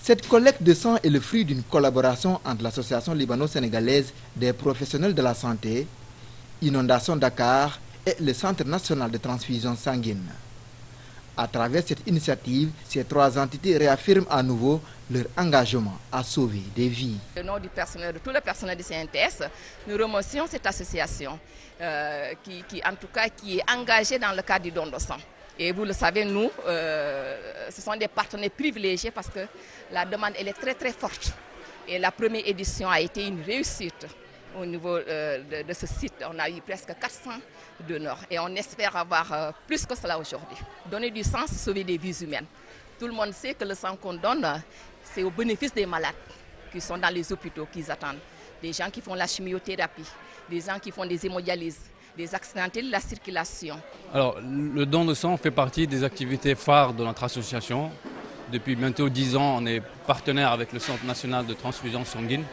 Cette collecte de sang est le fruit d'une collaboration entre l'association libano-sénégalaise des professionnels de la santé, Inondation Dakar et le Centre national de transfusion sanguine. À travers cette initiative, ces trois entités réaffirment à nouveau leur engagement à sauver des vies. Au nom du personnel, de tout le personnel du CNTS, nous remercions cette association qui est engagée dans le cadre du don de sang. Et vous le savez, nous, ce sont des partenaires privilégiés parce que la demande elle est très forte. Et la première édition a été une réussite. Au niveau de ce site, on a eu presque 400 donneurs et on espère avoir plus que cela aujourd'hui. Donner du sang, c'est sauver des vies humaines. Tout le monde sait que le sang qu'on donne, c'est au bénéfice des malades qui sont dans les hôpitaux, qui attendent. Des gens qui font la chimiothérapie, des gens qui font des hémodialyses, des accidentés de la circulation. Alors, le don de sang fait partie des activités phares de notre association. Depuis bientôt 10 ans, on est partenaire avec le Centre national de transfusion sanguine.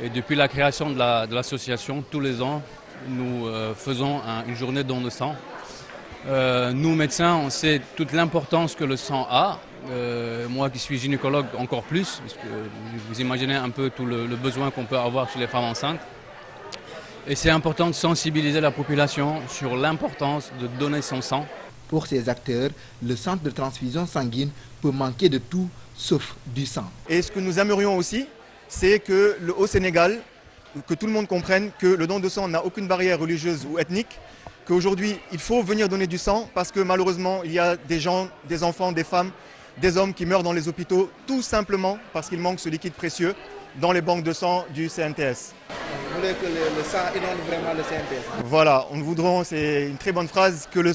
Et depuis la création de l'association, tous les ans, nous faisons une journée de don de sang. Nous, médecins, on sait toute l'importance que le sang a. Moi qui suis gynécologue, encore plus, parce que vous imaginez un peu tout le besoin qu'on peut avoir chez les femmes enceintes. Et c'est important de sensibiliser la population sur l'importance de donner son sang. Pour ces acteurs, le centre de transfusion sanguine peut manquer de tout sauf du sang. Et ce que nous aimerions aussi, c'est que au Sénégal, que tout le monde comprenne que le don de sang n'a aucune barrière religieuse ou ethnique, qu'aujourd'hui il faut venir donner du sang parce que malheureusement il y a des gens, des enfants, des femmes, des hommes qui meurent dans les hôpitaux tout simplement parce qu'il manque ce liquide précieux dans les banques de sang du CNTS. Vous voulez que le sang inonde vraiment le CNTS? Voilà, nous voudrons, c'est une très bonne phrase, que le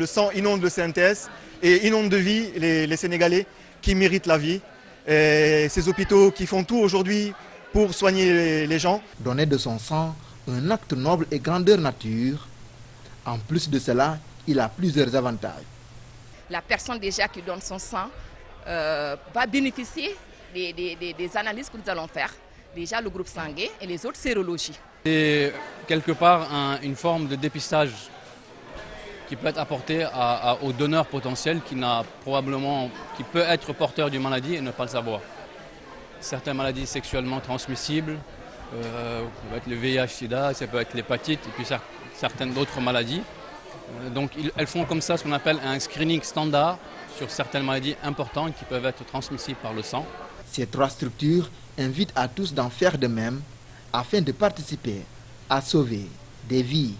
sang inonde le CNTS et inonde de vie les Sénégalais qui méritent la vie. Et ces hôpitaux qui font tout aujourd'hui pour soigner les gens. Donner de son sang, un acte noble et grandeur nature. En plus de cela, il a plusieurs avantages. La personne déjà qui donne son sang va bénéficier des analyses que nous allons faire. Déjà le groupe sanguin et les autres sérologies. C'est quelque part une forme de dépistage qui peut être apporté aux donneurs potentiels qui peut être porteur d'une maladie et ne pas le savoir. Certaines maladies sexuellement transmissibles, ça peut être le VIH-Sida, ça peut être l'hépatite et puis certaines autres maladies. Donc elles font comme ça ce qu'on appelle un screening standard sur certaines maladies importantes qui peuvent être transmissibles par le sang. Ces trois structures invitent à tous d'en faire de même afin de participer à sauver des vies.